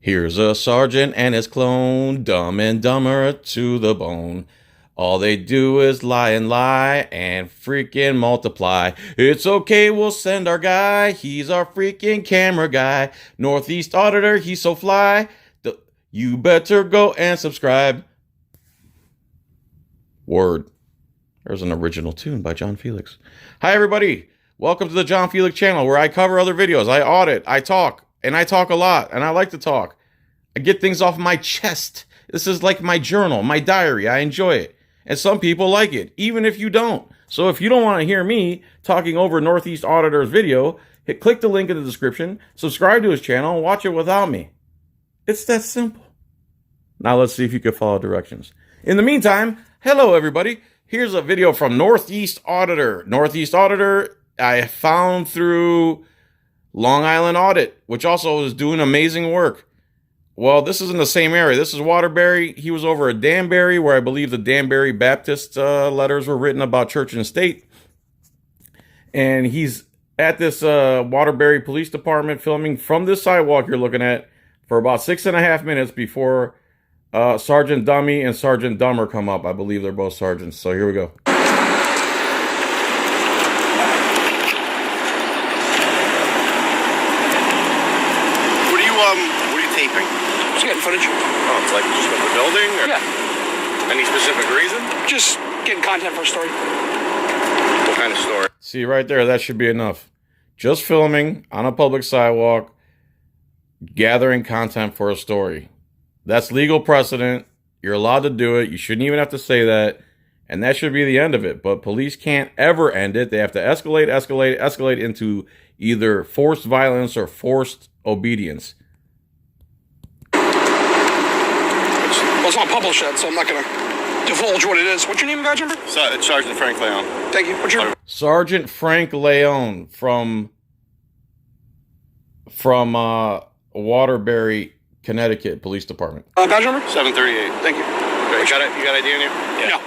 Here's a sergeant and his clone, dumb and dumber to the bone. All they do is lie and freaking multiply. It's okay, we'll send our guy. He's our freaking camera guy. Northeast Auditor, he's so fly. You better go and subscribe. Word. There's an original tune by John Felix. Hi, everybody. Welcome to the John Felix channel where I cover other videos. I audit, I talk, and I talk a lot, and I like to talk. I get things off my chest. This is like my journal, my diary. I enjoy it. And some people like it, even if you don't. So if you don't want to hear me talking over Northeast Auditor's video, click the link in the description, subscribe to his channel, and watch it without me. It's that simple. Now let's see if you can follow directions. In the meantime, hello everybody. Here's a video from Northeast Auditor. Northeast Auditor, I found through Long Island Audit, which also is doing amazing work. Well, this is in the same area. This is Waterbury. He was over at Danbury, where I believe the Danbury Baptist letters were written about church and state. And he's at this Waterbury Police Department filming from this sidewalk you're looking at for about 6.5 minutes before Sergeant Dummy and Sergeant Dumber come up. I believe they're both sergeants. So here we go. What are you taping? Just getting footage. Oh, it's like just of the building? Or Yeah. Any specific reason? Just getting content for a story. What kind of story? See right there, that should be enough. Just filming on a public sidewalk, gathering content for a story. That's legal precedent. You're allowed to do it. You shouldn't even have to say that. And that should be the end of it. But police can't ever end it. They have to escalate into either forced violence or forced obedience. Well, it's not published yet, so I'm not going to divulge what it is. What's your name, guy member? Sergeant Frank Leon. Thank you. What's your... Sergeant Frank Leon from Waterbury, Connecticut Police Department. Badge number? 738. Thank you. Okay, you got ID on you? Yeah. No.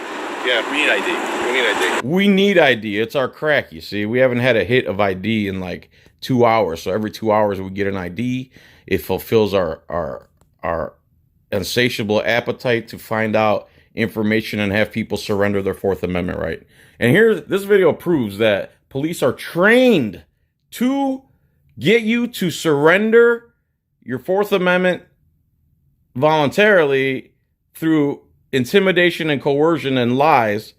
Yeah, we need ID. We need ID. We need ID. It's our crack, you see. We haven't had a hit of ID in like 2 hours. So every 2 hours we get an ID. It fulfills our insatiable appetite to find out information and have people surrender their Fourth Amendment right. And this video proves that police are trained to get you to surrender your Fourth Amendment voluntarily through intimidation and coercion and lies,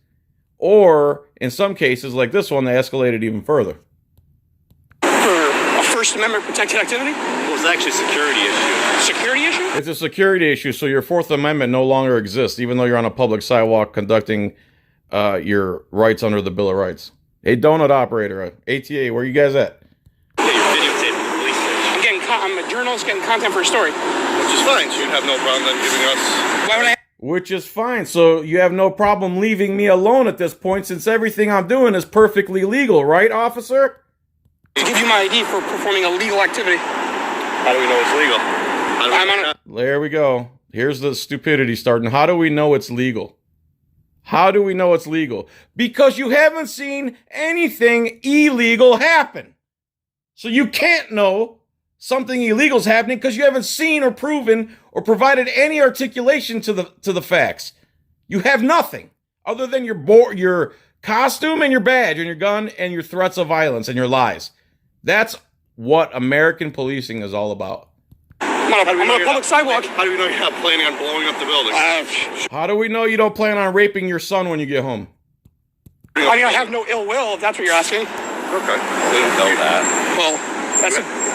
or in some cases like this one, they escalated even further. For a First Amendment protected activity? Well, it's actually a security issue. Security issue? It's a security issue, so your Fourth Amendment no longer exists, even though you're on a public sidewalk conducting your rights under the Bill of Rights. Hey, donut operator, ATA, where you guys at? Yeah, you're videotaping the police station. I'm a journalist getting content for a story. Which is fine. So you'd have no problem then giving us... Why would I... Which is fine. So you have no problem leaving me alone at this point, since everything I'm doing is perfectly legal, right, officer? To give you my ID for performing a legal activity. How do we know it's legal? There we go. Here's the stupidity starting. How do we know it's legal? How do we know it's legal? Because you haven't seen anything illegal happen. So you can't know something illegal is happening because you haven't seen or proven or provided any articulation to the facts. You have nothing other than your costume and your badge and your gun and your threats of violence and your lies. That's what American policing is all about. I'm on a public sidewalk. How do we know you're not planning on blowing up the building? How do we know you don't plan on raping your son when you get home? I mean, I have no ill will, if that's what you're asking. Okay. We didn't know that. Well,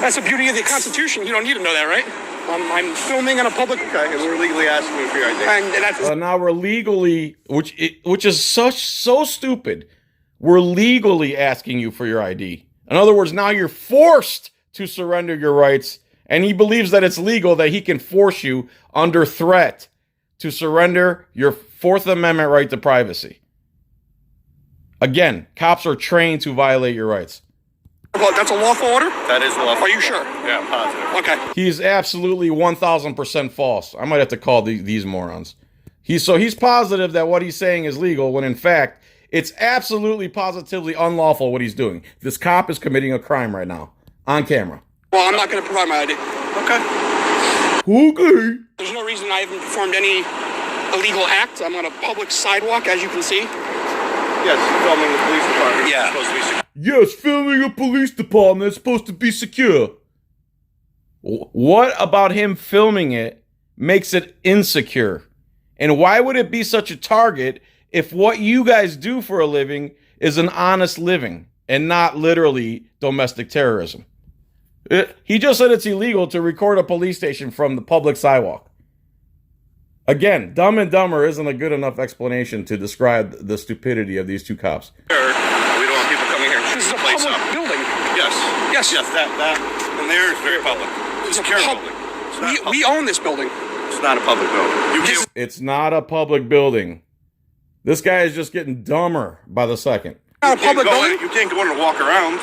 that's the beauty of the Constitution. You don't need to know that, right? I'm filming in a public... Okay, and we're legally asking you for your ID. And that's... Now we're legally, which is so stupid. We're legally asking you for your ID. In other words, now you're forced to surrender your rights, and he believes that it's legal that he can force you under threat to surrender your Fourth Amendment right to privacy. Again, cops are trained to violate your rights. Well, that's a lawful order? That is lawful. Are you sure? Yeah, I'm positive. Okay. He's absolutely 1,000% false. I might have to call these morons. He's positive that what he's saying is legal when in fact it's absolutely positively unlawful what he's doing. This cop is committing a crime right now on camera. Well, I'm not going to provide my ID. Okay. Okay. There's no reason I haven't performed any illegal act. I'm on a public sidewalk, as you can see. Yes, filming the police department. Yeah. It's supposed to be secure. Yes, filming a police department is supposed to be secure. What about him filming it makes it insecure? And why would it be such a target if what you guys do for a living is an honest living and not literally domestic terrorism? He just said it's illegal to record a police station from the public sidewalk. Again, Dumb and Dumber isn't a good enough explanation to describe the stupidity of these two cops. We don't want people coming here. This is a Place public up. building. Yes. Yes. Yes, that. And there is very public. It's a secure pub- building. It's not public. We own this building. It's not a public building. You can't. It's not a public building. This guy is just getting dumber by the second. Not a public building? You can't go in and walk around.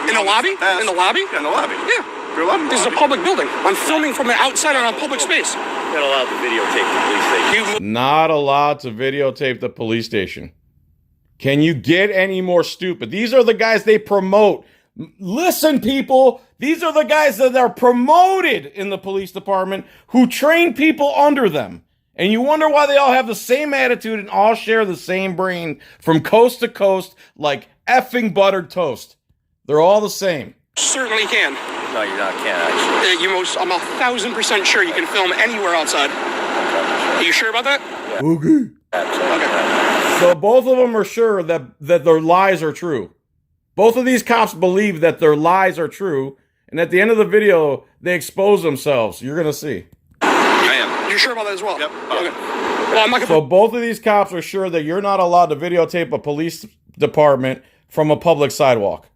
In the lobby? In the lobby? Yeah, in the lobby. Yeah. You're allowed in the This is a lobby. public building. I'm filming from the outside on a public space. You're not allowed to videotape the police station. Not allowed to videotape the police station. Can you get any more stupid? These are the guys they promote. Listen, people, these are the guys that are promoted in the police department who train people under them. And you wonder why they all have the same attitude and all share the same brain from coast to coast like effing buttered toast. They're all the same. Certainly can. No, you not can't actually. I'm 1,000% sure you can film anywhere outside. Are you sure about that? Okay. Okay. So both of them are sure that their lies are true. Both of these cops believe that their lies are true. And at the end of the video, they expose themselves. You're going to see. I am. You're sure about that as well? Yep. Okay. Well, I'm not So gonna. both of these cops are sure that you're not allowed to videotape a police department from a public sidewalk.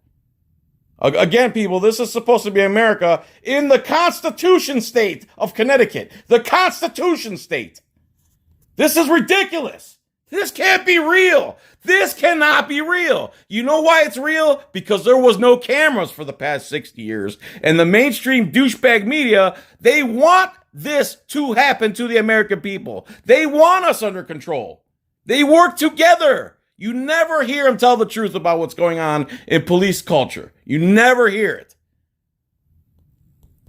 Again, people, this is supposed to be America in the Constitution state of Connecticut. The Constitution state. This is ridiculous. This can't be real. This cannot be real. You know why it's real? Because there was no cameras for the past 60 years. And the mainstream douchebag media, they want this to happen to the American people. They want us under control. They work together. You never hear them tell the truth about what's going on in police culture. You never hear it.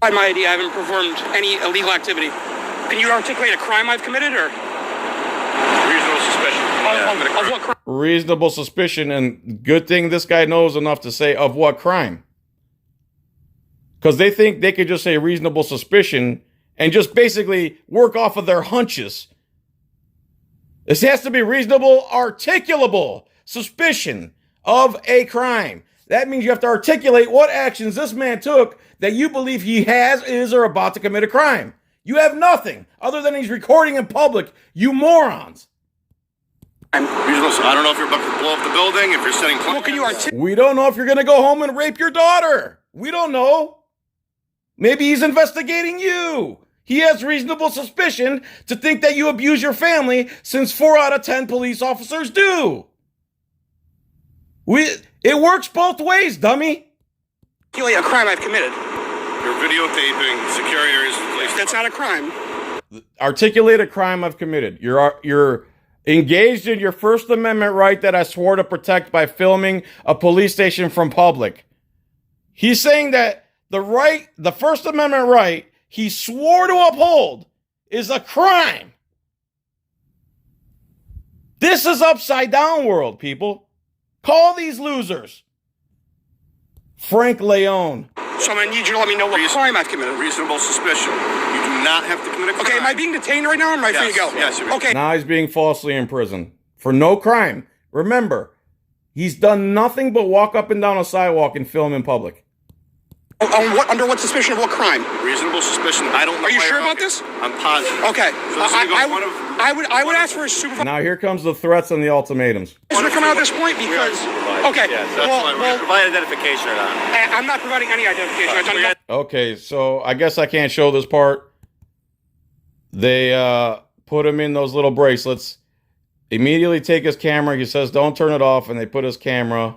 By my idea, I haven't performed any illegal activity. Can you articulate a crime I've committed, or Reasonable suspicion. of what crime? Reasonable suspicion, and good thing this guy knows enough to say of what crime. Because they think they could just say reasonable suspicion and just basically work off of their hunches. This has to be reasonable, articulable suspicion of a crime. That means you have to articulate what actions this man took that you believe he has, is, or about to commit a crime. You have nothing other than he's recording in public, you morons. Reasonable. I don't know if you're about to blow up the building, if you're setting. Well, can you articulate? We don't know if you're going to go home and rape your daughter. We don't know. Maybe he's investigating you. He has reasonable suspicion to think that you abuse your family, since 4 out of 10 police officers do. It works both ways, dummy. A crime I've committed. You're videotaping secure areas of the police. That's not a crime. Articulate a crime I've committed. You're engaged in your First Amendment right that I swore to protect by filming a police station from public. He's saying that the First Amendment right he swore to uphold is a crime. This is upside down world, people. Call these losers. Frank Leone. So I'm gonna need you to let me know what crime I've committed. Reasonable suspicion. You do not have to commit a crime. Okay, am I being detained right now, or am I free to go? Yes, you're being- Okay. Now he's being falsely imprisoned for no crime. Remember, he's done nothing but walk up and down a sidewalk and film in public. Under what suspicion of what crime? Reasonable suspicion. I don't know. Are you why sure you're about out this? here. I'm positive. Okay. So this is gonna go one of- I would ask for a supervisor Now here comes the threats and the ultimatums. to come out at this point because. Okay. Yes, that's why we're gonna provide identification or not. I'm not providing any identification. I've done Okay, so I guess I can't show this part. They put him in those little bracelets. Immediately take his camera. He says, don't turn it off. And they put his camera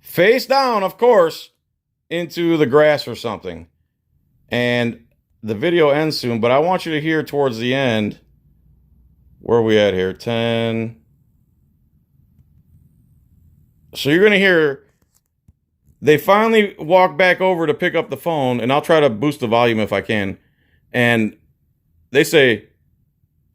face down, of course, into the grass or something. And the video ends soon, but I want you to hear towards the end. Where are we at here? 10. So you're going to hear they finally walk back over to pick up the phone, and I'll try to boost the volume if I can. And they say,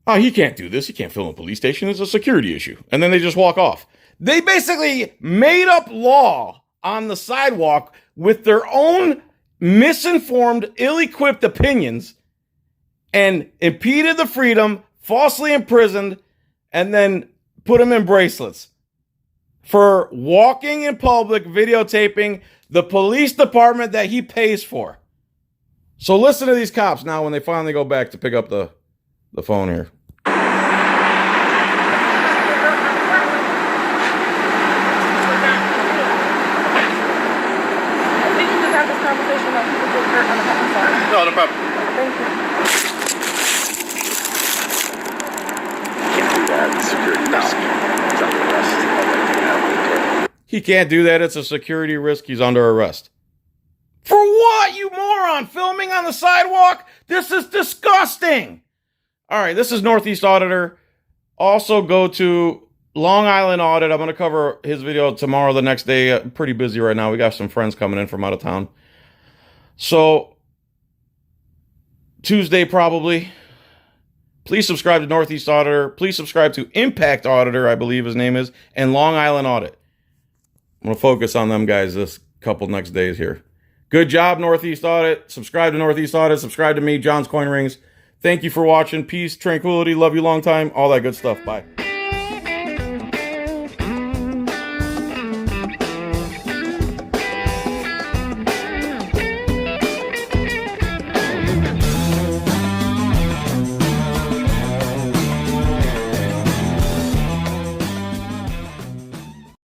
oh, he can't do this. He can't film a police station. It's a security issue. And then they just walk off. They basically made up law on the sidewalk with their own misinformed, ill-equipped opinions and impeded the freedom, falsely imprisoned, and then put him in bracelets for walking in public, videotaping the police department that he pays for. So listen to these cops now when they finally go back to pick up the phone here. No, no problem. Thank you. He can't do that. It's a security risk. He's under arrest. For what, you moron? Filming on the sidewalk? This is disgusting. All right, this is Northeast Auditor. Also go to Long Island Audit. I'm going to cover his video tomorrow, the next day. I'm pretty busy right now. We got some friends coming in from out of town. So, Tuesday probably. Please subscribe to Northeast Auditor. Please subscribe to Impact Auditor, I believe his name is, and Long Island Audit. I'm going to focus on them guys this couple next days here. Good job, Northeast Audit. Subscribe to Northeast Audit. Subscribe to me, John's Coin Rings. Thank you for watching. Peace, tranquility, love you long time, all that good stuff. Bye.